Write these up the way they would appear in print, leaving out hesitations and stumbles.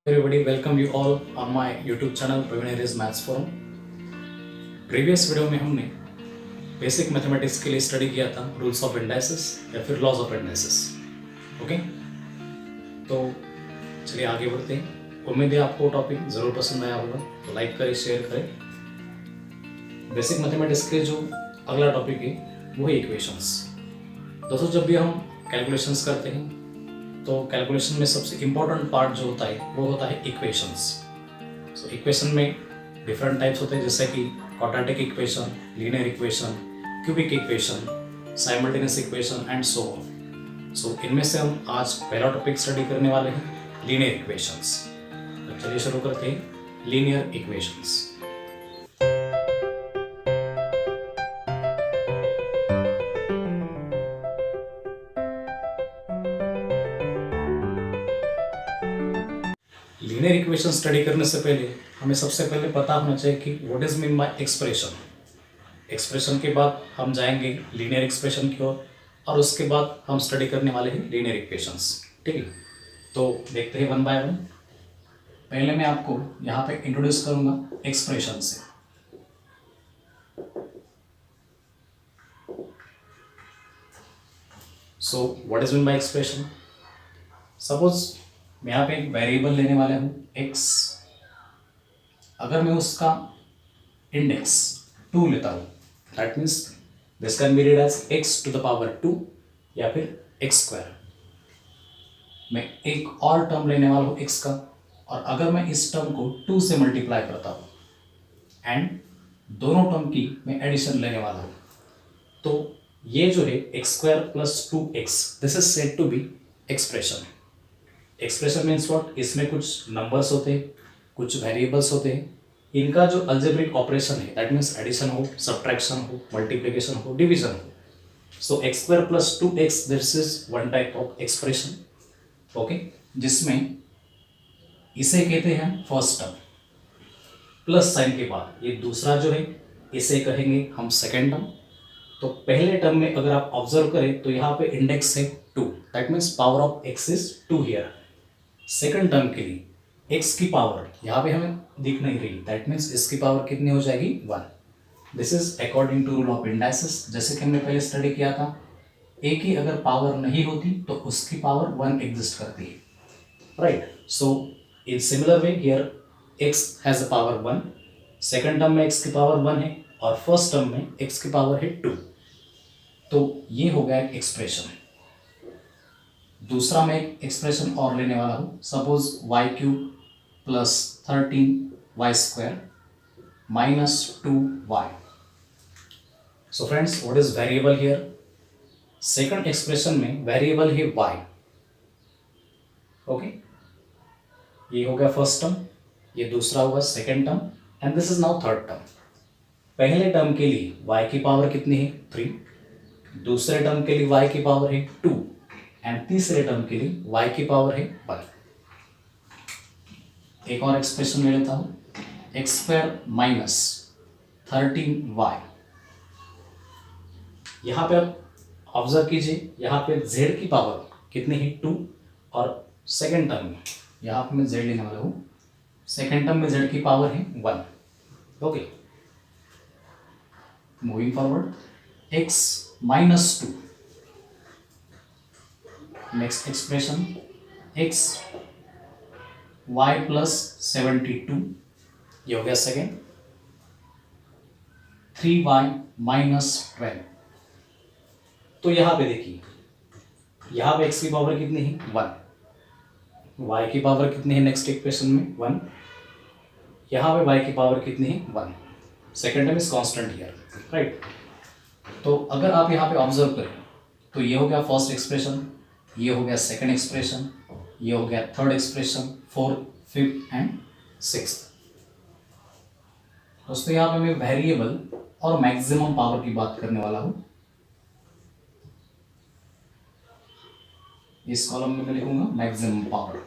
Everybody, welcome you all on my YouTube channel Praveen Aries Maths Forum. Previous video में हमने basic mathematics के लिए study किया था रूल्स ऑफ इंडाइसिस या फिर लॉज ऑफ इंडाइसिस. ओके, तो चलिए आगे बढ़ते हैं. उम्मीद है आपको टॉपिक ज़रूर पसंद आया होगा, तो लाइक करें, शेयर करें. बेसिक मैथमेटिक्स के जो अगला टॉपिक है वो है इक्वेशंस. दोस्तों, जब भी हम कैलकुलेशंस करते हैं तो कैलकुलेशन में सबसे इम्पोर्टेंट पार्ट जो होता है वो होता है इक्वेशंस. सो इक्वेशन में डिफरेंट टाइप्स होते हैं, जैसे कि quadratic equation, linear equation, cubic equation, simultaneous equation and so on. So इनमें से हम आज पहला टॉपिक स्टडी करने वाले हैं लीनियर इक्वेशंस. तो चलिए शुरू करते हैं linear equations. Linear equation study करने से पहले हमें सबसे पहले पता होना चाहिए कि what is mean bye expression. Expression के बाद हम जाएंगे लीनियर एक्सप्रेशन की ओर और उसके बाद हम स्टडी करने वाले हैं लीनियर इक्वेशंस. ठीक है, तो देखते हैं वन बाय वन. पहले मैं आपको यहाँ पे इंट्रोड्यूस करूँगा एक्सप्रेशन से. So what is mean bye expression. Suppose मैं यहाँ पे एक वेरिएबल लेने वाला हूँ x. अगर मैं उसका इंडेक्स 2 लेता हूँ, that means this can be read as x to the power 2 या फिर x स्क्वायर. मैं एक और टर्म लेने वाला हूँ x का, और अगर मैं इस टर्म को 2 से मल्टीप्लाई करता हूँ एंड दोनों टर्म की मैं एडिशन लेने वाला हूँ, तो ये जो है x square plus 2x, this is said to be expression. Expression means what, इसमें कुछ नंबर्स होते हैं, कुछ वेरिएबल्स होते हैं, इनका जो अलजेब्रिक ऑपरेशन है दैट मीन्स एडिशन हो, सब्ट्रैक्शन हो, मल्टीप्लिकेशन हो, डिवीजन हो. So X square plus 2x this is one type of expression. Okay, जिसमें इसे कहते हैं फर्स्ट टर्म. प्लस साइन के बाद ये दूसरा जो है इसे कहेंगे हम सेकेंड टर्म. तो पहले टर्म में अगर आप ऑब्जर्व करें तो यहाँ पे इंडेक्स है 2, that means power of x is 2 here. Second term के लिए x की पावर यहाँ पे हमें दिख नहीं रही, दैट मीन्स इसकी पावर कितनी हो जाएगी 1. This is according to rule of indices. जैसे कि हमने पहले स्टडी किया था, a की अगर पावर नहीं होती तो उसकी पावर 1 एग्जिस्ट करती है, right. So in similar way here x has a power 1, second term में x की पावर 1 है और फर्स्ट टर्म में x की पावर है 2. तो ये हो गया एक एक्सप्रेशन. दूसरा मैं एक एक्सप्रेशन और लेने वाला हूँ. Suppose y cube plus 13y square minus 2y. So friends, what is variable here. Second expression में वेरिएबल है y. ओके, ये हो गया फर्स्ट टर्म, ये दूसरा होगा second term and this is now third term. पहले टर्म के लिए y की पावर कितनी है 3, दूसरे टर्म के लिए y की पावर है 2 एंड तीसरे टर्म के लिए y की पावर है 1. एक और एक्सप्रेशन ले लेता हूं, एक्स स्क्वायर माइनस 13y. यहां पे आप ऑब्जर्व कीजिए, यहां पे z की पावर कितनी है 2, और सेकेंड टर्म में यहां पे मैं z लेने वाला हूं, सेकेंड टर्म में z की पावर है 1. Okay, moving forward, x minus 2. Next expression x y plus 72, ये हो गया सेकेंड. 3y minus 12. तो यहां पे देखिए, यहां पे x की पावर कितनी है 1, y की पावर कितनी है नेक्स्ट इक्वेशन में 1, यहां पे y की पावर कितनी है 1. Second term is constant here, right. तो अगर आप यहाँ पे ऑब्जर्व करें तो ये हो गया फर्स्ट एक्सप्रेशन, ये हो गया सेकंड एक्सप्रेशन, ये हो गया third expression, fourth, fifth and sixth. दोस्तों, यहाँ पे मैं वेरिएबल और मैक्सिमम पावर की बात करने वाला हूँ. इस कॉलम में मैं लिखूंगा मैक्सिमम पावर.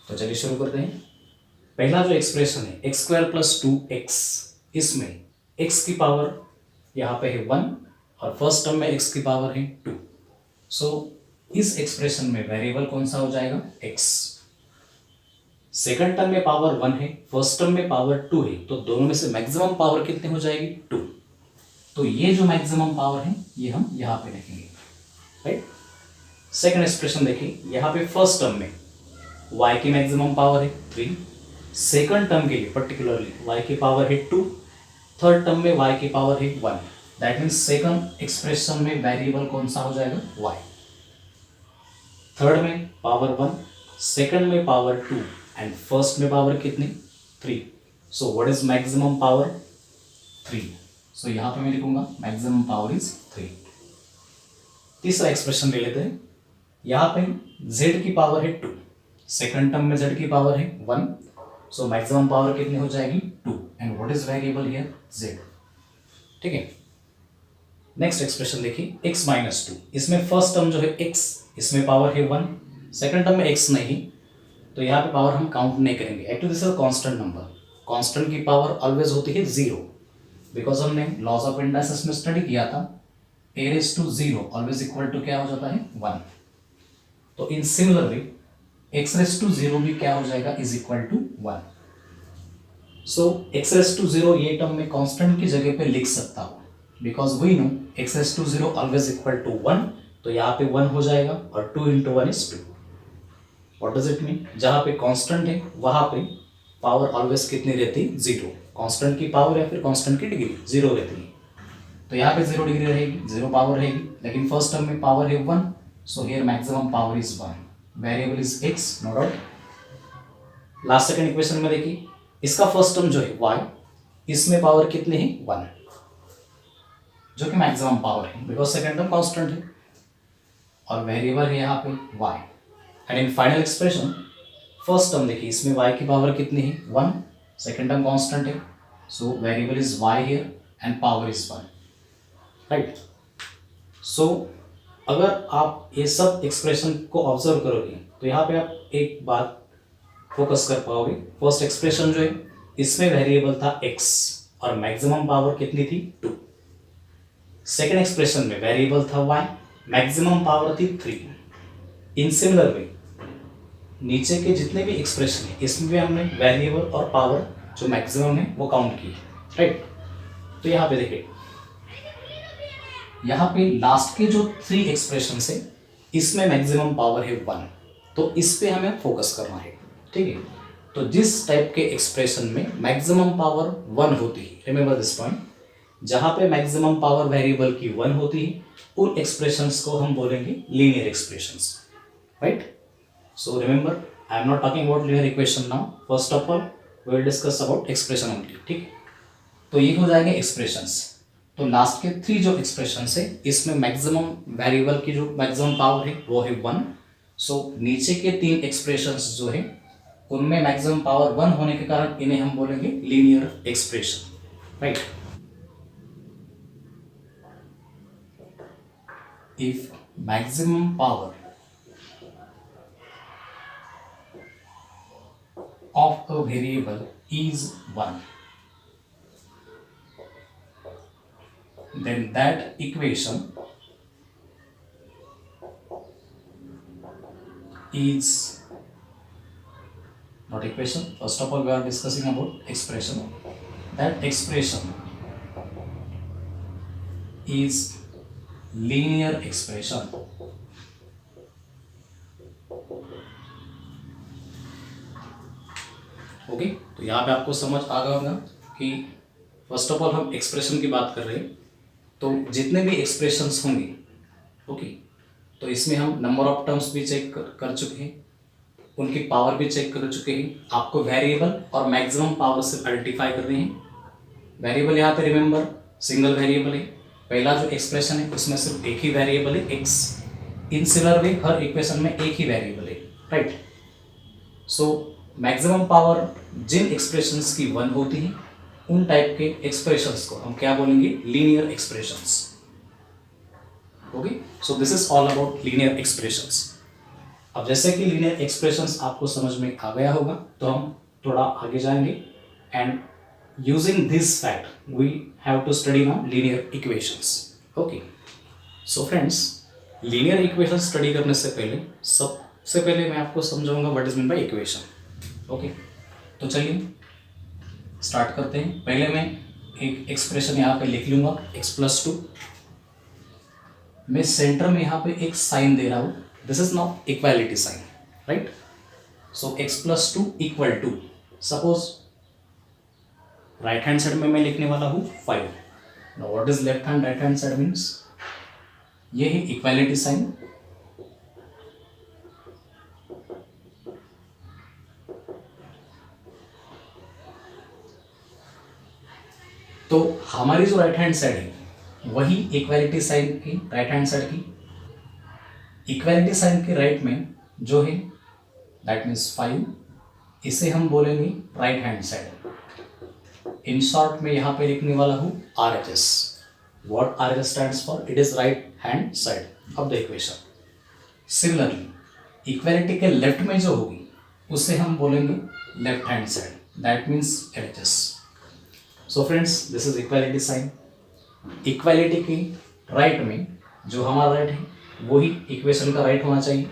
तो चलिए शुरू करते हैं. पहला जो एक्सप्रेशन है एक्स स्क्वायर प्लस 2x, इसमें x की पावर यहाँ पे है 1 और फर्स्ट टर्म में x की पावर है 2. सो इस एक्सप्रेशन में वेरिएबल कौन सा हो जाएगा, x। सेकंड टर्म में पावर 1 है, फर्स्ट टर्म में पावर 2 है, तो दोनों में से मैक्सिमम पावर कितनी हो जाएगी, 2। तो ये जो मैक्सिमम पावर है ये हम यहां पे लिखेंगे, राइट। सेकंड एक्सप्रेशन देखिए, यहां पे फर्स्ट टर्म में y की मैक्सिमम पावर है 3, सेकंड टर्म के लिए पर्टिकुलरली y की पावर है 2, थर्ड टर्म में y की पावर है 1। दैट मीन्स सेकंड एक्सप्रेशन में वेरिएबल कौन सा हो जाएगा, y। थर्ड में पावर 1, सेकंड में पावर 2 एंड फर्स्ट में पावर कितनी, 3। So what is maximum power, 3। सो यहां पे मैं लिखूंगा मैक्सिमम पावर इज 3। तीसरा एक्सप्रेशन ले लेते हैं, यहां पे z की पावर है 2, सेकंड टर्म में z की पावर है 1, सो मैक्सिमम पावर कितनी हो जाएगी, 2। And what is variable here, z। ठीक है। नेक्स्ट एक्सप्रेशन देखिए, x माइनस 2, इसमें फर्स्ट टर्म जो है x, इसमें पावर है 1, सेकंड टर्म में x नहीं, तो यहाँ पे पावर हम काउंट नहीं करेंगे। Actually this is constant number, constant की पावर ऑलवेज होती है 0, बिकॉज हमने लॉज ऑफ इंडाइसेस में स्टडी किया था, a raised to 0 always equal to क्या हो जाता है, 1। तो in similar way x raised to 0 भी क्या हो जाएगा, is equal to 1। So x raised to 0 ये टर्म में कांस्टेंट की जगह पे लिख सकता हूँ, because we know x raised to 0 always equal to 1, तो यहाँ पे 1 हो जाएगा और 2 into 1 is 2। What does it mean, जहाँ पे कांस्टेंट है वहाँ पे पावर ऑलवेज कितनी रहती है, 0। कांस्टेंट की पावर या फिर कांस्टेंट की डिग्री 0 रहती है, तो यहाँ पे 0 डिग्री रहेगी, 0 पावर रहेगी। लेकिन फर्स्ट टर्म में पावर है 1, so here maximum power is 1, variable is x, no doubt. Last second equation में देखिए, इसका फर्स्ट टर्म जो है y, इसमें पावर कितनी है, 1, जो कि मैक्सिमम पावर है, बिकॉज सेकंड टर्म कांस्टेंट है और वेरिएबल है यहाँ पे y। And in final expression first term देखिए, इसमें y की पावर कितनी है, 1, सेकंड टर्म कांस्टेंट है, so variable is y here and power is 1, right. So अगर आप ये सब एक्सप्रेशन को ऑब्जर्व करोगे तो यहाँ पे आप एक बात फोकस कर पाओगे। फर्स्ट एक्सप्रेशन जो है, इसमें वेरिएबल था x और मैक्सिमम पावर कितनी थी, 2। सेकेंड एक्सप्रेशन में वेरिएबल था y, मैक्सिमम पावर थी 3। इन सिमिलर वे नीचे के जितने भी एक्सप्रेशन है, इसमें भी हमने वेरिएबल और पावर जो मैक्सिमम है वो काउंट की, राइट। तो यहाँ पे देखिए, यहाँ पे लास्ट के जो 3 एक्सप्रेशन है, इसमें मैक्सिमम पावर है 1, तो इस पे हमें फोकस करना है, ठीक है। तो जिस टाइप के एक्सप्रेशन में मैक्सिमम पावर 1 होती है, रिमेंबर दिस पॉइंट, जहाँ पे मैक्सिमम पावर वेरिएबल की 1 होती है, उन एक्सप्रेशंस को हम बोलेंगे linear expressions, right. So remember, I am not talking about linear equation now. First of all, we will discuss about expression only. ठीक, तो ये हो जाएंगे expressions। तो लास्ट के 3 जो expressions है, इसमें मैक्सिमम वेरिएबल की जो मैक्सिमम पावर है वो है 1। सो नीचे के 3 expressions जो है उनमें मैक्सिमम पावर 1 होने के कारण इन्हें हम बोलेंगे linear expression, right. If maximum power of a variable is 1, then that equation is not equation. First of all, we are discussing about expression. That expression is linear expression. Okay, तो यहाँ पे आपको समझ आ गया होगा कि फर्स्ट ऑफ ऑल हम expression की बात कर रहे हैं, तो जितने भी एक्सप्रेशंस होंगे, ओके, तो इसमें हम नंबर ऑफ टर्म्स भी चेक कर चुके हैं, उनकी पावर भी चेक कर चुके हैं। आपको वेरिएबल और मैक्सिमम पावर से आइडेंटिफाई करनी है। वेरिएबल यहाँ पे रिमेंबर सिंगल वेरिएबल है, पहला जो एक्सप्रेशन है उसमें सिर्फ एक ही वेरिएबल है x। इन सिमिलर वे हर इक्वेशन में एक ही वेरिएबल है, राइट। सो मैक्सिमम पावर जिन एक्सप्रेशंस की 1 होती है, उन टाइप के एक्सप्रेशंस को हम क्या बोलेंगे, linear expressions, okay. So this is all about linear expressions. अब जैसे कि लीनियर एक्सप्रेशंस आपको समझ में आ गया होगा, तो हम थोड़ा आगे जाएंगे and using this fact we have to study now linear equations, okay. So friends, linear equation study करने से पहले सबसे पहले मैं आपको समझाऊंगा what is mean by equation. Okay, तो चलिए स्टार्ट करते हैं। पहले मैं एक एक्सप्रेशन यहाँ पे लिख लूंगा x+2। मैं सेंटर में यहाँ पे एक साइन दे रहा हूँ, this is now equality sign, right. So x+2 equal to, suppose right hand side में मैं लिखने वाला हूँ 5। Now what is left hand right hand side means, ये है इक्वालिटी साइन। तो हमारी जो राइट हैंड साइड है वही इक्वालिटी साइन की राइट हैंड साइड की। इक्वालिटी साइन के राइट में जो है दैट मीन्स 5, इसे हम बोलेंगे right hand side. In short में यहाँ पे लिखने वाला हूँ RHS। What RHS stands for? It is right hand side of the equation. Similarly, equality के लेफ्ट में जो होगी उसे हम बोलेंगे left hand side, that means LHS। So friends, this is equality sign. Equality की राइट में जो हमारा राइट है वही इक्वेशन का राइट होना चाहिए,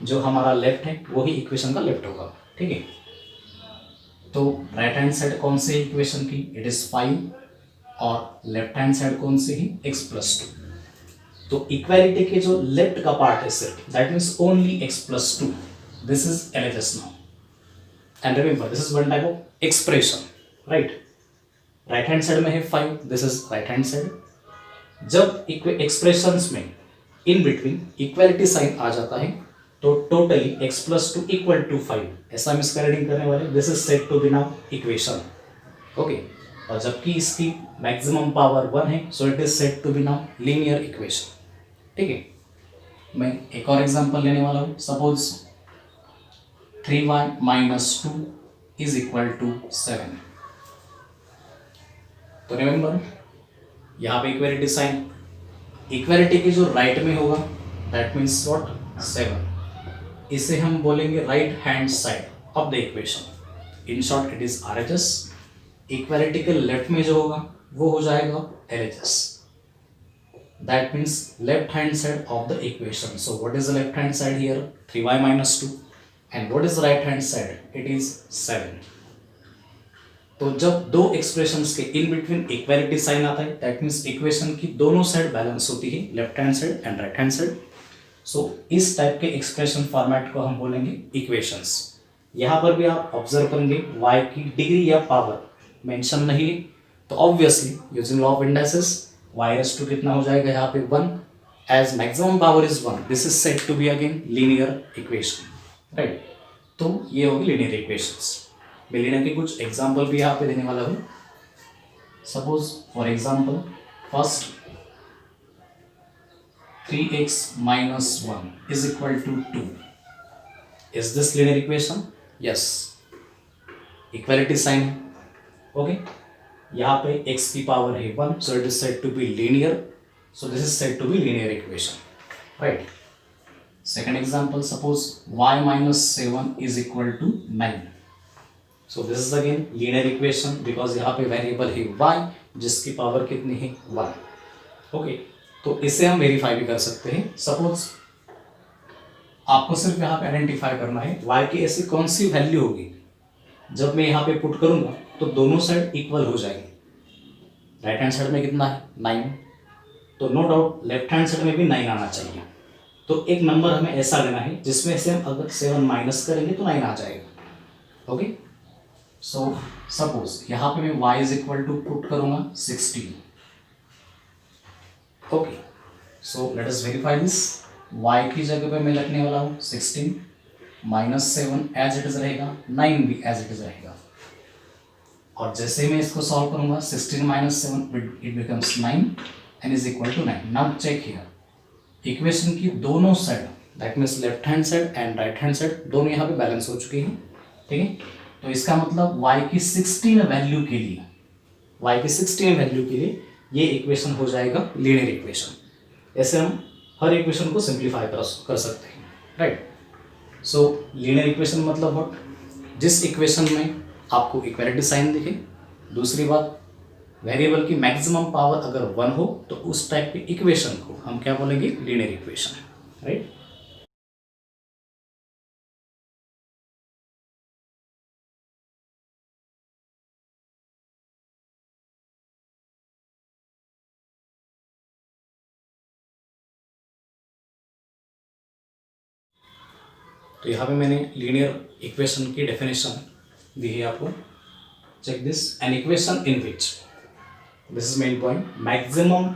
जो हमारा लेफ्ट है वही इक्वेशन का लेफ्ट होगा, ठीक है। तो राइट हैंड साइड कौन सी इक्वेशन की, इट इज 5, और लेफ्ट हैंड साइड कौन सी ही, x+2। तो इक्वालिटी के जो लेफ्ट का पार्ट है सिर्फ, that means only x+2, this is LHS now. And remember, this is one type of expression, right. Right hand side में है 5, this is right hand side. जब एक्सप्रेशंस में इन बिटवीन इक्वालिटी साइन आ जाता है तो totally x+2 equal to 5 ऐसा हम इसका रीडिंग करने वाले, this is said to be now equation. Okay, और जबकि इसकी मैक्सिमम पावर 1 है, so it is said to be now linear equation, ठीक है। मैं एक और एग्जांपल लेने वाला हूँ, suppose 3y - 2 is equal to 7। तो रिमेंबर, यहाँ पे इक्वालिटी साइन, इक्वालिटी की जो राइट में होगा दैट मीन्स व्हाट, 7, इसे हम बोलेंगे right hand side of the equation. In short it is RHS। Equality के लेफ्ट में जो होगा वो हो जाएगा LHS, that means left hand side of the equation. So what is the left hand side here, 3y - 2, and what is the right hand side, it is 7। तो जब दो एक्सप्रेशंस के इन बिटवीन इक्वालिटी साइन आता है, that means equation की दोनों side balance होती है, left hand side and right hand side. So इस टाइप के एक्सप्रेशन फॉर्मेट को हम बोलेंगे इक्वेशंस। यहाँ पर भी आप ऑब्जर्व करेंगे y की डिग्री या पावर मेंशन नहीं है, तो obviously using law of indices y⁻² कितना हो जाएगा यहाँ पे 1, as maximum power is 1, this is said to be again linear equation, right. तो ये होगी लीनियर इक्वेशंस। मैं लीनियर के कुछ एग्जाम्पल भी यहाँ पे देने वाला हूँ। Suppose for example, first 3x - 1 is equal to 2. Is this linear equation? Yes. Equality sign. Okay. यहाँ पे x की पावर है 1, so it is said to be linear. So this is said to be linear equation, right? Second example, suppose y - 7 is equal to 9. So this is again linear equation because यहाँ पे variable है y जिसकी power कितनी है 1. Okay. तो इसे हम verify भी कर सकते हैं। सपोज आपको सिर्फ यहाँ पे आइडेंटिफाई करना है y की ऐसी कौन सी वैल्यू होगी जब मैं यहाँ पे पुट करूँगा तो दोनों साइड इक्वल हो जाएगी। राइट हैंड साइड में कितना है 9, तो no doubt left hand side में भी 9 आना चाहिए। तो एक नंबर हमें ऐसा लेना है जिसमें से हम अगर 7 माइनस करेंगे तो 9 आ जाएगा। ओके, सो सपोज यहाँ पे मैं y is equal to put करूँगा 16। Okay, so let us verify this. y की जगह पे मैं लिखने वाला हूँ 16 - 7 एज इट इज रहेगा, 9 भी एज इट इज रहेगा। और जैसे मैं इसको सॉल्व करूंगा 16 - 7 it becomes 9 and is equal to 9। Now check here, equation की दोनों side that means left hand side and right hand side दोनों यहाँ पे बैलेंस हो चुके हैं, ठीक है। तो इसका मतलब y की 16 वैल्यू के लिए, y की 16 वैल्यू के लिए ये इक्वेशन हो जाएगा लीनियर इक्वेशन। ऐसे हम हर इक्वेशन को सिंप्लीफाई कर सकते हैं, राइट। सो लीनियर इक्वेशन मतलब व्हाट, जिस इक्वेशन में आपको इक्वालिटी साइन दिखे, दूसरी बात वेरिएबल की मैक्सिमम पावर अगर 1 हो तो उस टाइप के इक्वेशन को हम क्या बोलेंगे, लीनियर इक्वेशन। राइट। तो यहाँ पे मैंने लीनियर इक्वेशन की डेफिनेशन दी है आपको। Check this, an equation in which, this is main point, maximum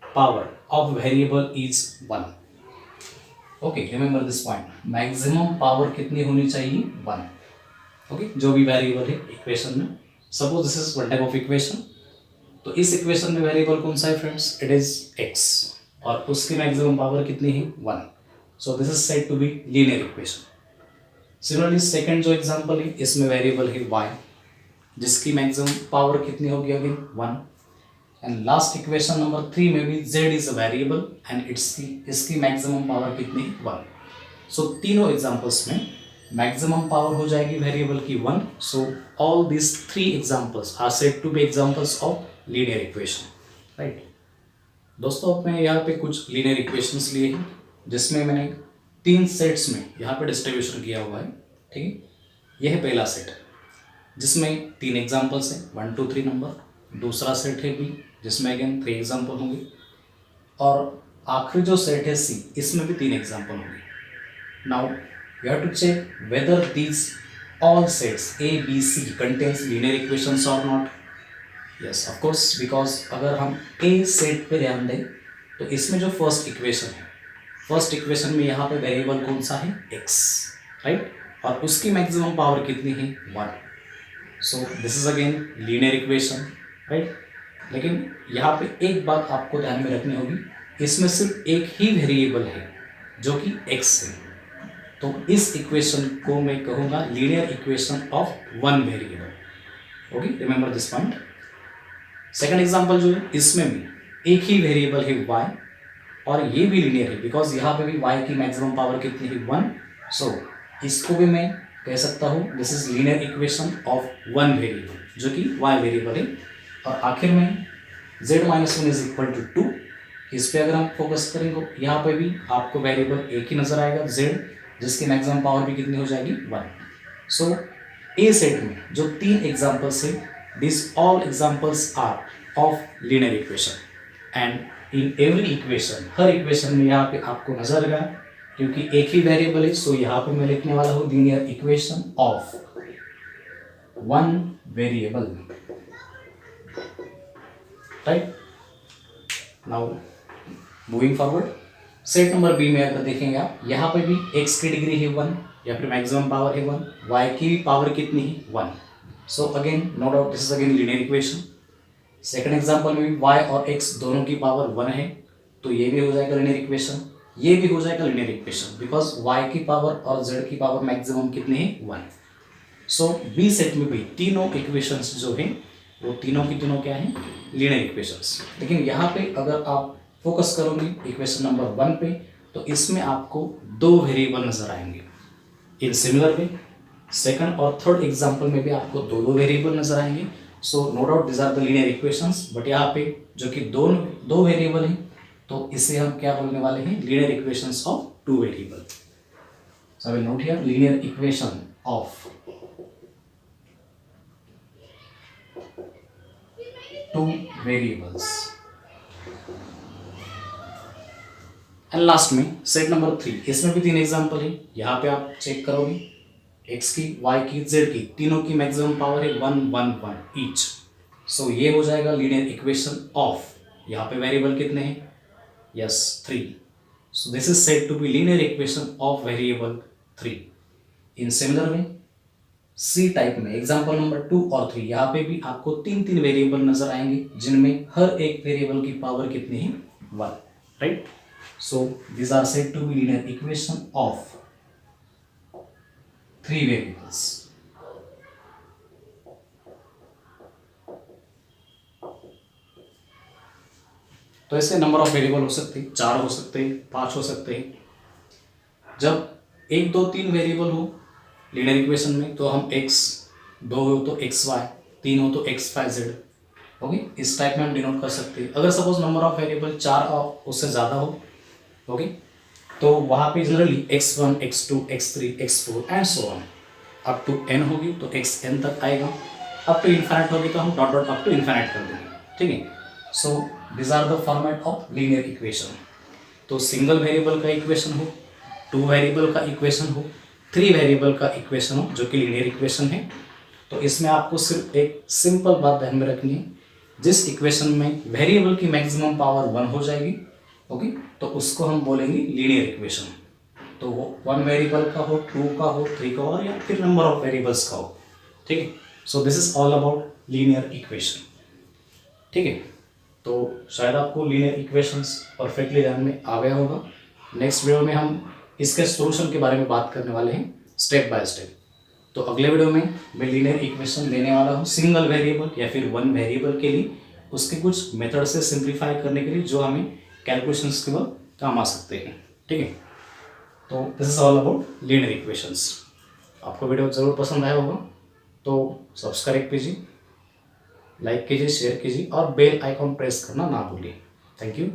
power of variable is 1। Okay, remember this point, maximum power कितनी होनी चाहिए? 1। ओके, जो भी वेरिएबल है इक्वेशन में, suppose this is one type of equation, तो इस equation में वेरिएबल कौन सा है फ्रेंड्स? इट इज x, और उसकी मैक्सिमम पावर कितनी है? 1। So this is said to be linear equation. Similarly second जो एग्जांपल है, इसमें वेरिएबल है y, जिसकी मैक्सिमम पावर कितनी होगी? Again 1। And last equation number 3 में भी z is a variable and इसकी मैक्सिमम पावर कितनी? 1। सो तीनों एग्जांपल्स में मैक्सिमम पावर हो जाएगी वेरिएबल की 1। So all this 3 examples are said to be examples of linear equation, right. दोस्तों, अब मैं यहाँ पे कुछ लीनियर इक्वेशंस लिए हैं, जिसमें मैंने 3 सेट्स में यहाँ पे डिस्ट्रीब्यूशन किया हुआ है, ठीक है। यह है पहला सेट, जिसमें 3 एग्जांपल्स हैं, 1 2 3 नंबर। दूसरा सेट है बी, जिसमें अगेन 3 एग्जांपल होंगे, और आखिरी जो सेट है सी, इसमें भी 3 एग्जांपल होंगे। Now you have to check whether these all sets A B C contains linear equations और not. Yes, of course, because अगर हम ए सेट पे ध्यान दें तो इसमें जो फर्स्ट इक्वेशन है, फर्स्ट इक्वेशन में यहाँ पे वेरिएबल कौन सा है? x, राइट, और उसकी मैक्सिमम पावर कितनी है? 1। So this is again linear equation, right. लेकिन यहाँ पे एक बात आपको ध्यान में रखनी होगी, इसमें सिर्फ एक ही वेरिएबल है जो कि x है, तो इस इक्वेशन को मैं कहूँगा linear equation of 1 variable. Okay, remember this point. Second example जो है, इसमें भी एक ही वेरिएबल है y, और ये भी लीनियर है बिकॉज यहाँ पे भी y की मैक्सिमम पावर कितनी है? 1। सो इसको भी मैं कह सकता हूँ this is linear equation of 1 variable, जो कि y वेरिएबल है। और आखिर में z minus 1 is equal to 2, इस पे अगर हम फोकस करेंगे, यहाँ पे भी आपको वेरिएबल एक ही नजर आएगा z, जिसकी मैक्सिमम पावर भी कितनी हो जाएगी? 1। सो ए सेट में जो 3 एग्जाम्पल्स है, these all examples are of linear equation, and in every equation, her equation में यहाँ पे आपको नजर आएगा, क्योंकि एक ही वेरिएबल है, सो यहाँ पे मैं लिखने वाला हूँ linear equation of 1 variable, right. Now moving forward, set number B में अगर देखेंगे आप, यहाँ पे भी x की डिग्री है 1, या फिर मैक्सिमम पावर है 1, y की पावर कितनी है? 1। So again no doubt this is again linear equation. Second example में भी y और x दोनों की पावर 1 है, तो ये भी हो जाएगा लीनियर इक्वेशन, ये भी हो जाएगा लीनियर इक्वेशन, बिकॉज y की पावर और z की पावर मैक्सिमम कितनी है? 1। सो बी सेट में भी तीनों इक्वेशंस जो हैं, वो तीनों की तीनों क्या हैं? Linear equations. लेकिन यहाँ पे अगर आप फोकस करोगे इक्वेशन नंबर 1 पे, तो इसमें आपको 2 वेरिएबल नजर आएंगे। इन सिमिलर वे सेकंड और थर्ड एग्जांपल में भी आपको 2 वेरिएबल नजर आएंगे। So no doubt this are the linear equations, but यहाँ पे जो कि दो वेरिएबल हैं, तो इसे हम क्या बोलने वाले हैं? Linear equations of 2 variable. So I will note here linear equation of 2 variables. And last में सेट नंबर 3, इसमें भी 3 एग्जांपल है। यहाँ पे आप चेक करोगे, x की, y की, z की, तीनों की मैक्सिमम पावर है 1 1 1 ईच। सो ये हो जाएगा लीनियर इक्वेशन ऑफ, यहाँ पे वेरिएबल कितने हैं? Yes, 3। So this is said to be linear equation of variable 3। In similar way C type में एग्जांपल नंबर 2 और 3, यहाँ पे भी आपको 3 वेरिएबल नजर आएंगे, जिनमें हर एक वेरिएबल की पावर कितनी है? 1, right. So these are said to be linear equation of 3 variables. तो ऐसे नंबर ऑफ वेरिएबल हो सकते हैं, 4 हो सकते हैं, 5 हो सकते हैं। जब 1 2 3 वेरिएबल हो लीनियर इक्वेशन में, तो हम x, 2 हो तो xy, 3 हो तो xyz, ओके, इस टाइप में हम डिनोट कर सकते हैं। अगर सपोज नंबर ऑफ वेरिएबल 4 और उससे ज़्यादा हो, ओके, तो वहाँ पे generally x1, x2, x3, x4 and so on up to n होगी तो xn तक आएगा, अप टू इन्फाइनाइट होगी तो हम dot dot up to infinite कर देंगे, ठीक है। So this are the format of linear equation. तो सिंगल वेरिएबल का इक्वेशन हो, 2 वेरिएबल का इक्वेशन हो, 3 वेरिएबल का इक्वेशन हो जो कि लीनियर इक्वेशन है, तो इसमें आपको सिर्फ एक सिंपल बात ध्यान में रखनी है, जिस इक्वेशन में वेरिएबल की मैक्सिमम पावर 1 हो जाएगी, ओके, तो उसको हम बोलेंगे लीनियर इक्वेशन। तो वो 1 वेरिएबल का हो, 2 का हो, 3 का हो या फिर नंबर ऑफ वेरिएबल्स का हो, ठीक है। So this is all about linear equation, ठीक है। तो शायद आपको लीनियर इक्वेशंस परफेक्टली ध्यान में आ गया होगा। नेक्स्ट वीडियो में हम इसके सॉल्यूशन के बारे में बात करने वाले हैं स्टेप बाय स्टेप। तो अगले वीडियो में मैं लीनियर इक्वेशन देने वाला हूँ सिंगल वेरिएबल या फिर 1 वेरिएबल के लिए, उसके कुछ मेथड से सिंप्लीफाई करने के लिए जो हमें कैलकुलेशंस के वक्त काम आ सकते हैं, ठीक है। तो this is all about linear equations. आपको वीडियो ज़रूर पसंद आया होगा तो सब्सक्राइब कीजिए, लाइक कीजिए, शेयर कीजिए और बेल आइकॉन प्रेस करना ना भूलिए। Thank you.